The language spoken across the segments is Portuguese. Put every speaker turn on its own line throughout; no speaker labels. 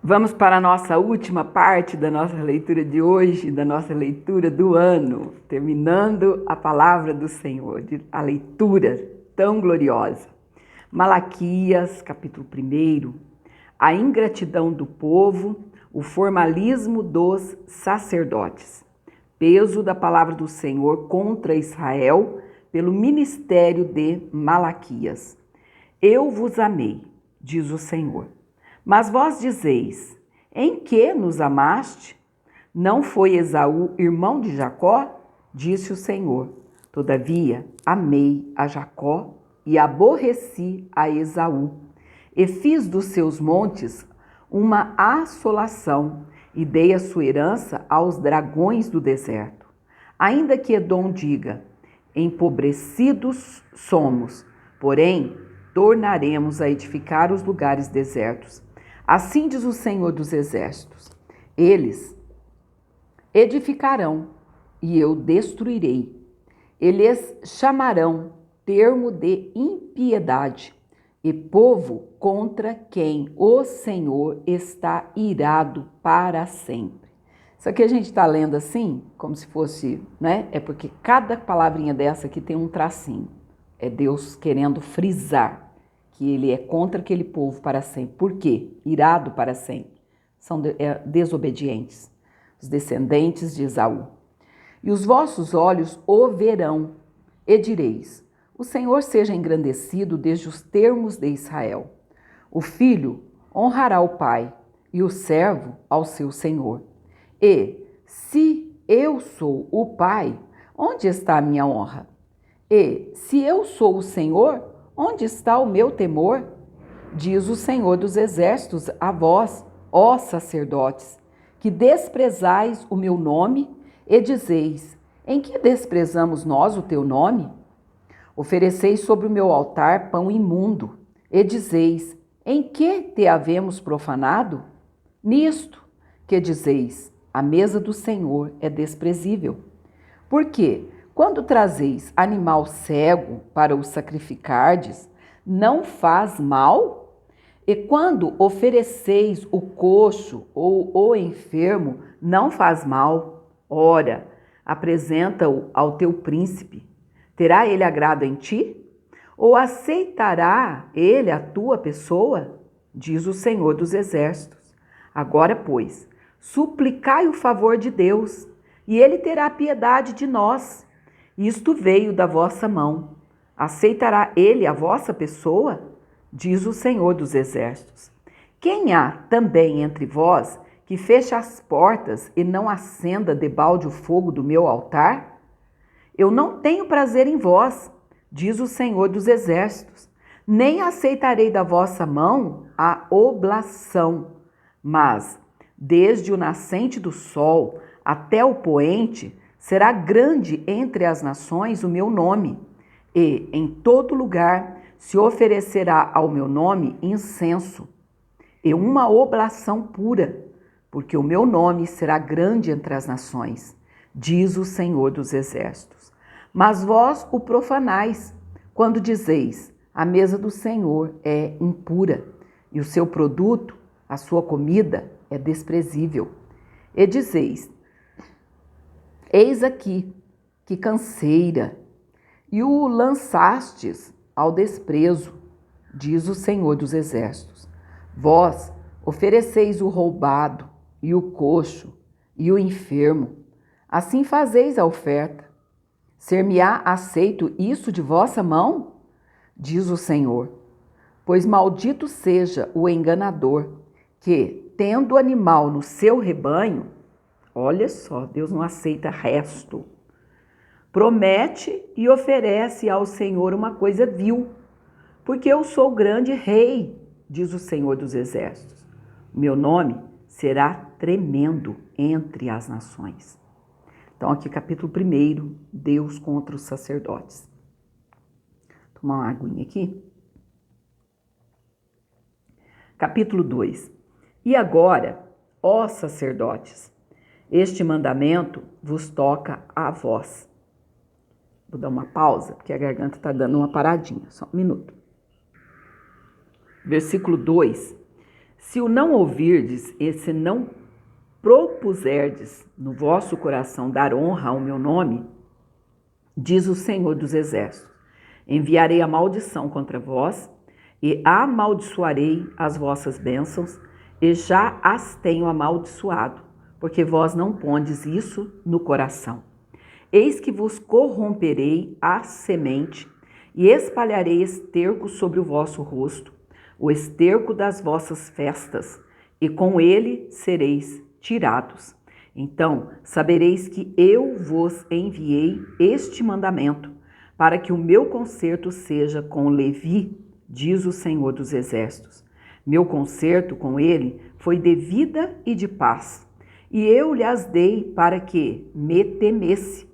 Vamos para a nossa última parte da nossa leitura de hoje, da nossa leitura do ano, terminando a palavra do Senhor, a leitura tão gloriosa. Malaquias, capítulo 1, a ingratidão do povo, o formalismo dos sacerdotes. Peso da palavra do Senhor contra Israel pelo ministério de Malaquias. Eu vos amei, diz o Senhor. Mas vós dizeis, em que nos amaste? Não foi Esaú irmão de Jacó? Disse o Senhor. Todavia, amei a Jacó e aborreci a Esaú. E fiz dos seus montes uma assolação e dei a sua herança aos dragões do deserto. Ainda que Edom diga, empobrecidos somos, porém tornaremos a edificar os lugares desertos. Assim diz o Senhor dos Exércitos, eles edificarão e eu destruirei. Eles chamarão termo de impiedade e povo contra quem o Senhor está irado para sempre. Isso aqui a gente está lendo assim, como se fosse, né? É porque cada palavrinha dessa aqui tem um tracinho. É Deus querendo frisar que ele é contra aquele povo para sempre. Por quê? Irado para sempre. São desobedientes, os descendentes de Esaú. E os vossos olhos o verão, e direis, o Senhor seja engrandecido desde os termos de Israel. O filho honrará o pai, e o servo ao seu senhor. E, se eu sou o pai, onde está a minha honra? E, se eu sou o Senhor, onde está o meu temor? Diz o Senhor dos Exércitos a vós, ó sacerdotes, que desprezais o meu nome e dizeis, em que desprezamos nós o teu nome? Ofereceis sobre o meu altar pão imundo e dizeis, em que te havemos profanado? Nisto que dizeis, a mesa do Senhor é desprezível. Porque, quando trazeis animal cego para o sacrificardes, não faz mal? E quando ofereceis o coxo ou o enfermo, não faz mal? Ora, apresenta-o ao teu príncipe. Terá ele agrado em ti? Ou aceitará ele a tua pessoa? Diz o Senhor dos Exércitos. Agora, pois, suplicai o favor de Deus, e ele terá piedade de nós. Isto veio da vossa mão. Aceitará ele a vossa pessoa? Diz o Senhor dos Exércitos. Quem há também entre vós que feche as portas e não acenda debalde o fogo do meu altar? Eu não tenho prazer em vós, diz o Senhor dos Exércitos, nem aceitarei da vossa mão a oblação, mas desde o nascente do sol até o poente, será grande entre as nações o meu nome, e em todo lugar se oferecerá ao meu nome incenso, e uma oblação pura, porque o meu nome será grande entre as nações, diz o Senhor dos Exércitos. Mas vós o profanais, quando dizeis, a mesa do Senhor é impura, e o seu produto, a sua comida, é desprezível. E dizeis, eis aqui, que canseira, e o lançastes ao desprezo, diz o Senhor dos Exércitos. Vós ofereceis o roubado, e o coxo, e o enfermo, assim fazeis a oferta. Ser-me-á aceito isso de vossa mão? Diz o Senhor. Pois maldito seja o enganador, que, tendo animal no seu rebanho, olha só, Deus não aceita resto, promete e oferece ao Senhor uma coisa vil, porque eu sou o grande rei, diz o Senhor dos Exércitos. Meu nome será tremendo entre as nações. Então, aqui capítulo 1, Deus contra os sacerdotes. Vou tomar uma aguinha aqui. Capítulo 2. E agora, ó sacerdotes, este mandamento vos toca a vós. Vou dar uma pausa, porque a garganta está dando uma paradinha. Só um minuto. Versículo 2. Se o não ouvirdes, e se não propuserdes no vosso coração dar honra ao meu nome, diz o Senhor dos Exércitos, enviarei a maldição contra vós e amaldiçoarei as vossas bênçãos, e já as tenho amaldiçoado, porque vós não pondes isso no coração. Eis que vos corromperei a semente e espalharei esterco sobre o vosso rosto, o esterco das vossas festas, e com ele sereis tirados. Então sabereis que eu vos enviei este mandamento, para que o meu concerto seja com Levi, diz o Senhor dos Exércitos. Meu concerto com ele foi de vida e de paz, e eu lhes dei para que me temesse,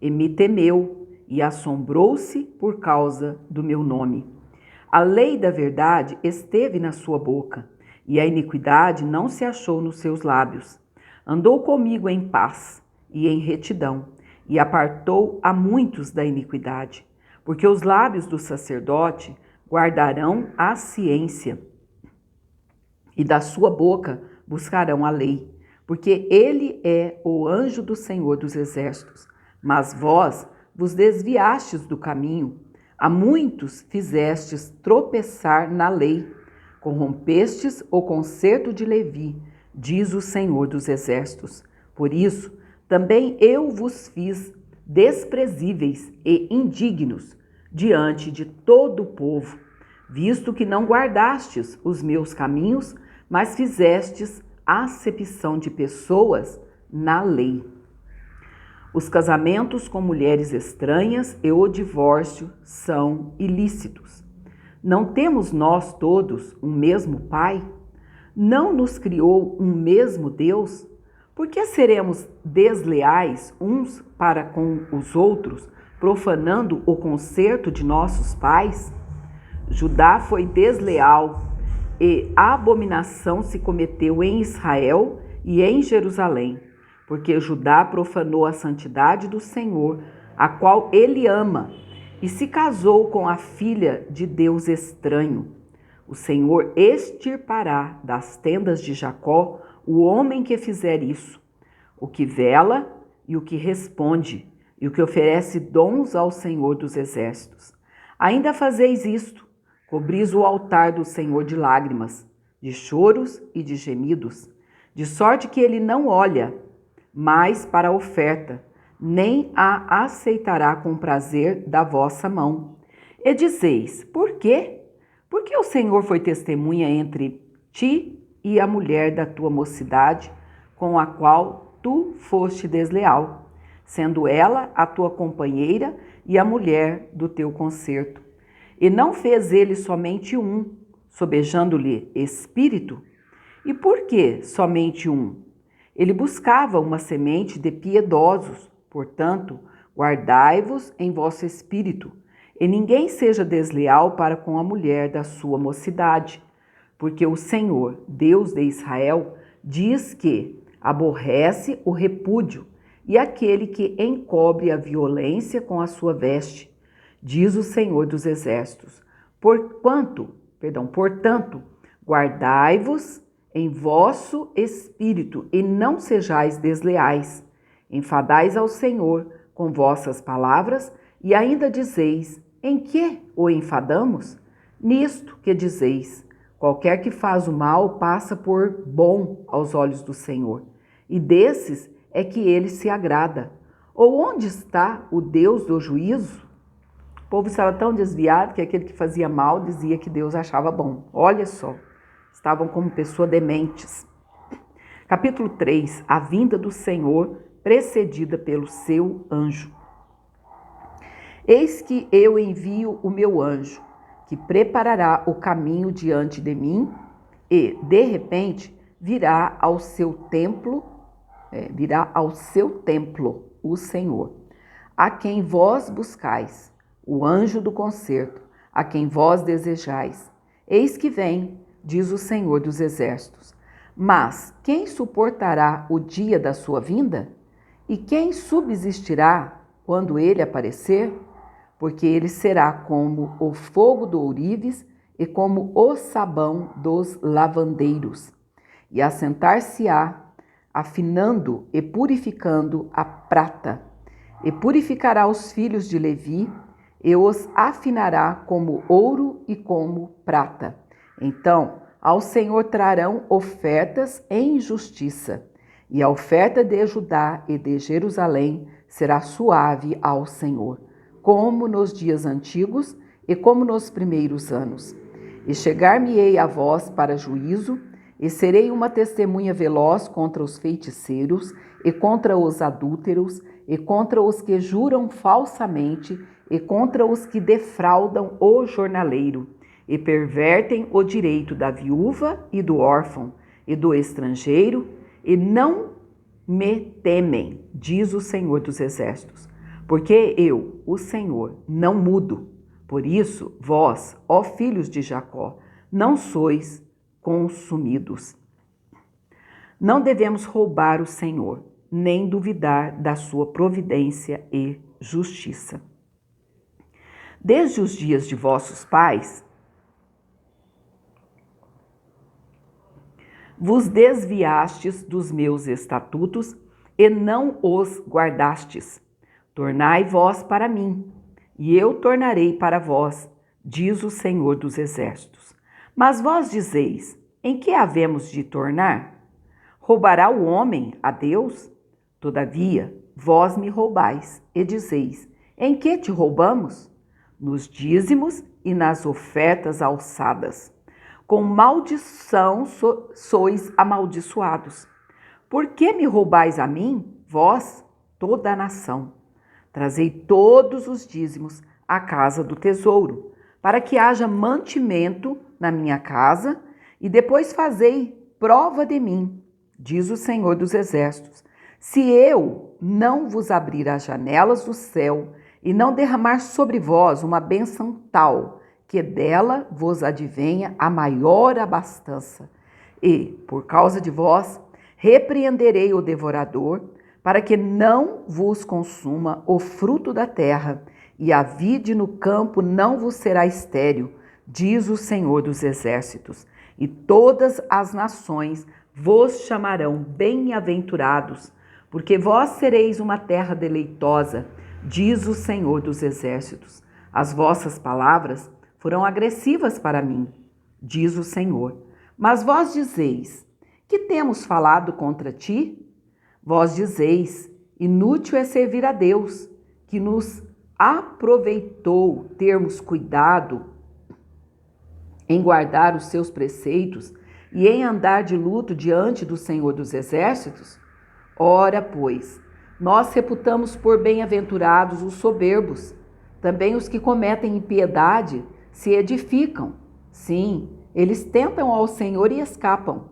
e me temeu, e assombrou-se por causa do meu nome. A lei da verdade esteve na sua boca, e a iniquidade não se achou nos seus lábios. Andou comigo em paz e em retidão, e apartou a muitos da iniquidade, porque os lábios do sacerdote guardarão a ciência, e da sua boca buscarão a lei, porque ele é o anjo do Senhor dos Exércitos. Mas vós vos desviastes do caminho, a muitos fizestes tropeçar na lei, corrompestes o concerto de Levi, diz o Senhor dos Exércitos. Por isso, também eu vos fiz desprezíveis e indignos diante de todo o povo, visto que não guardastes os meus caminhos, mas fizestes acepção de pessoas na lei. Os casamentos com mulheres estranhas e o divórcio são ilícitos. Não temos nós todos um mesmo Pai? Não nos criou um mesmo Deus? Por que seremos desleais uns para com os outros, profanando o concerto de nossos pais? Judá foi desleal e abominação se cometeu em Israel e em Jerusalém, porque Judá profanou a santidade do Senhor, a qual ele ama, e se casou com a filha de Deus estranho. O Senhor extirpará das tendas de Jacó o homem que fizer isso, o que vela e o que responde, e o que oferece dons ao Senhor dos Exércitos. Ainda fazeis isto: cobris o altar do Senhor de lágrimas, de choros e de gemidos, de sorte que ele não olha mais para a oferta, nem a aceitará com prazer da vossa mão. E dizeis: por quê? Porque o Senhor foi testemunha entre ti e a mulher da tua mocidade, com a qual tu foste desleal, sendo ela a tua companheira e a mulher do teu concerto. E não fez ele somente um, sobejando-lhe espírito? E por que somente um? Ele buscava uma semente de piedosos, portanto, guardai-vos em vosso espírito, e ninguém seja desleal para com a mulher da sua mocidade, porque o Senhor, Deus de Israel, diz que aborrece o repúdio e aquele que encobre a violência com a sua veste, diz o Senhor dos Exércitos. Portanto, guardai-vos em vosso espírito e não sejais desleais. Enfadais ao Senhor com vossas palavras e ainda dizeis: em que o enfadamos? Nisto que dizeis: qualquer que faz o mal passa por bom aos olhos do Senhor, e desses é que ele se agrada. Ou onde está o Deus do juízo? O povo estava tão desviado que aquele que fazia mal dizia que Deus achava bom. Olha só, estavam como pessoas dementes. Capítulo 3, a vinda do Senhor precedida pelo seu anjo. Eis que eu envio o meu anjo, que preparará o caminho diante de mim, e, de repente, virá ao seu templo o Senhor, a quem vós buscais, o anjo do concerto, a quem vós desejais. Eis que vem, diz o Senhor dos Exércitos. Mas quem suportará o dia da sua vinda? E quem subsistirá quando ele aparecer? Porque ele será como o fogo do ourives e como o sabão dos lavandeiros. E assentar-se-á, afinando e purificando a prata. E purificará os filhos de Levi, e os afinará como ouro e como prata. Então, ao Senhor trarão ofertas em justiça, e a oferta de Judá e de Jerusalém será suave ao Senhor, como nos dias antigos e como nos primeiros anos. E chegar-me-ei a vós para juízo, e serei uma testemunha veloz contra os feiticeiros, e contra os adúlteros, e contra os que juram falsamente, e contra os que defraudam o jornaleiro, e pervertem o direito da viúva e do órfão, e do estrangeiro, e não me temem, diz o Senhor dos Exércitos, porque eu, o Senhor, não mudo. Por isso, vós, ó filhos de Jacó, não sois consumidos. Não devemos roubar o Senhor, nem duvidar da sua providência e justiça. Desde os dias de vossos pais, vos desviastes dos meus estatutos e não os guardastes. Tornai vós para mim, e eu tornarei para vós, diz o Senhor dos Exércitos. Mas vós dizeis, em que havemos de tornar? Roubará o homem a Deus? Todavia, vós me roubais, e dizeis, em que te roubamos? Nos dízimos e nas ofertas alçadas. Com maldição sois amaldiçoados. Por que me roubais a mim, vós, toda a nação? Trazei todos os dízimos à casa do tesouro, para que haja mantimento na minha casa, e depois fazei prova de mim, diz o Senhor dos Exércitos. Se eu não vos abrir as janelas do céu e não derramar sobre vós uma bênção tal, que dela vos advenha a maior abastança, e, por causa de vós, repreenderei o devorador, para que não vos consuma o fruto da terra, e a vide no campo não vos será estéril, diz o Senhor dos Exércitos. E todas as nações vos chamarão bem-aventurados, porque vós sereis uma terra deleitosa, diz o Senhor dos Exércitos. As vossas palavras foram agressivas para mim, diz o Senhor. Mas vós dizeis, que temos falado contra ti? Vós dizeis, inútil é servir a Deus, que nos aproveitou termos cuidado em guardar os seus preceitos e em andar de luto diante do Senhor dos Exércitos? Ora, pois, nós reputamos por bem-aventurados os soberbos, também os que cometem impiedade se edificam. Sim, eles tentam ao Senhor e escapam.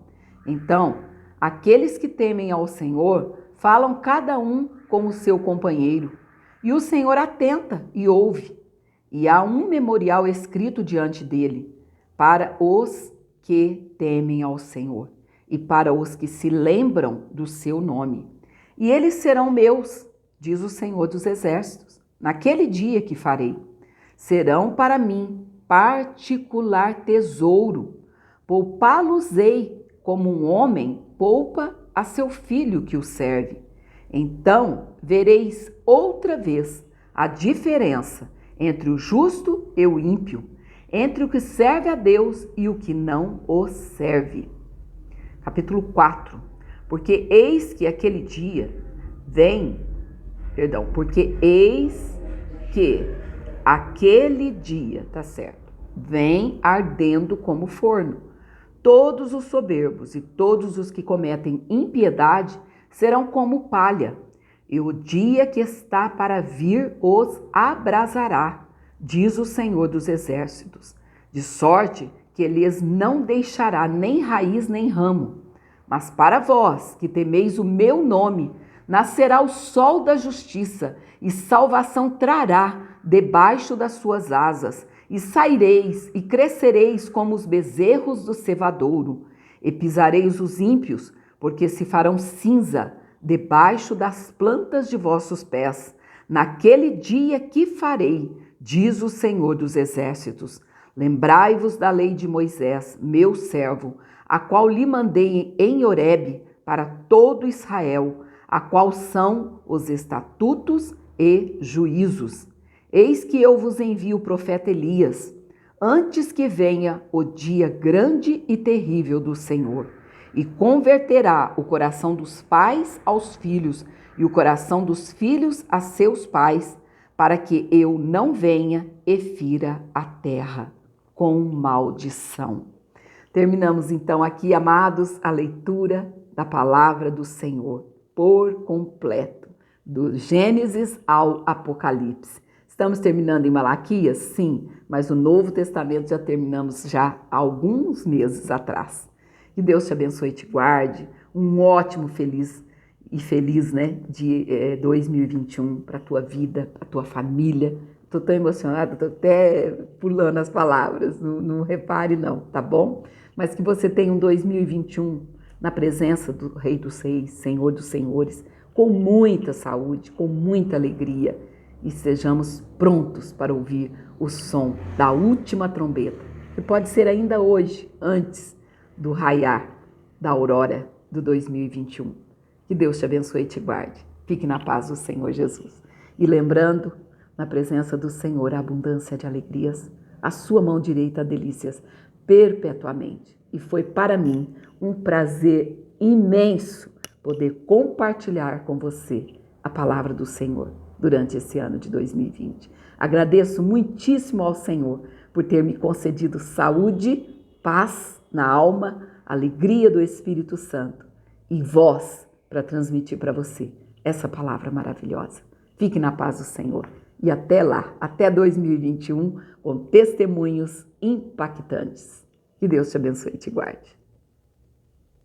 Então, aqueles que temem ao Senhor falam cada um com o seu companheiro, e o Senhor atenta e ouve, e há um memorial escrito diante dele, para os que temem ao Senhor, e para os que se lembram do seu nome. E eles serão meus, diz o Senhor dos Exércitos, naquele dia que farei. Serão para mim particular tesouro, poupá-los-ei como um homem poupa a seu filho que o serve. Então vereis outra vez a diferença entre o justo e o ímpio, entre o que serve a Deus e o que não o serve. Capítulo 4. Porque eis que aquele dia vem ardendo como forno. Todos os soberbos e todos os que cometem impiedade serão como palha, e o dia que está para vir os abrasará, diz o Senhor dos Exércitos, de sorte que lhes não deixará nem raiz nem ramo. Mas para vós, que temeis o meu nome, nascerá o sol da justiça, e salvação trará debaixo das suas asas, e saireis e crescereis como os bezerros do cevadouro, e pisareis os ímpios, porque se farão cinza debaixo das plantas de vossos pés, naquele dia que farei, diz o Senhor dos Exércitos. Lembrai-vos da lei de Moisés, meu servo, a qual lhe mandei em Horebe para todo Israel, a qual são os estatutos e juízos. Eis que eu vos envio o profeta Elias, antes que venha o dia grande e terrível do Senhor, e converterá o coração dos pais aos filhos e o coração dos filhos a seus pais, para que eu não venha e fira a terra com maldição. Terminamos então aqui, amados, a leitura da palavra do Senhor por completo, do Gênesis ao Apocalipse. Estamos terminando em Malaquias? Sim, mas o Novo Testamento já terminamos já há alguns meses atrás. Que Deus te abençoe e te guarde. Um ótimo, feliz, né, de 2021 para a tua vida, para a tua família. Estou tão emocionada, estou até pulando as palavras, não repare não, tá bom? Mas que você tenha um 2021 na presença do Rei dos Reis, Senhor dos Senhores, com muita saúde, com muita alegria, e sejamos prontos para ouvir o som da última trombeta, que pode ser ainda hoje, antes do raiar da aurora do 2021. Que Deus te abençoe e te guarde. Fique na paz do Senhor Jesus. E lembrando, na presença do Senhor, a abundância de alegrias, a sua mão direita, delícias, perpetuamente. E foi para mim um prazer imenso poder compartilhar com você a palavra do Senhor durante esse ano de 2020. Agradeço muitíssimo ao Senhor por ter me concedido saúde, paz na alma, alegria do Espírito Santo e voz para transmitir para você essa palavra maravilhosa. Fique na paz do Senhor. E até lá, até 2021, com testemunhos impactantes. Que Deus te abençoe e te guarde.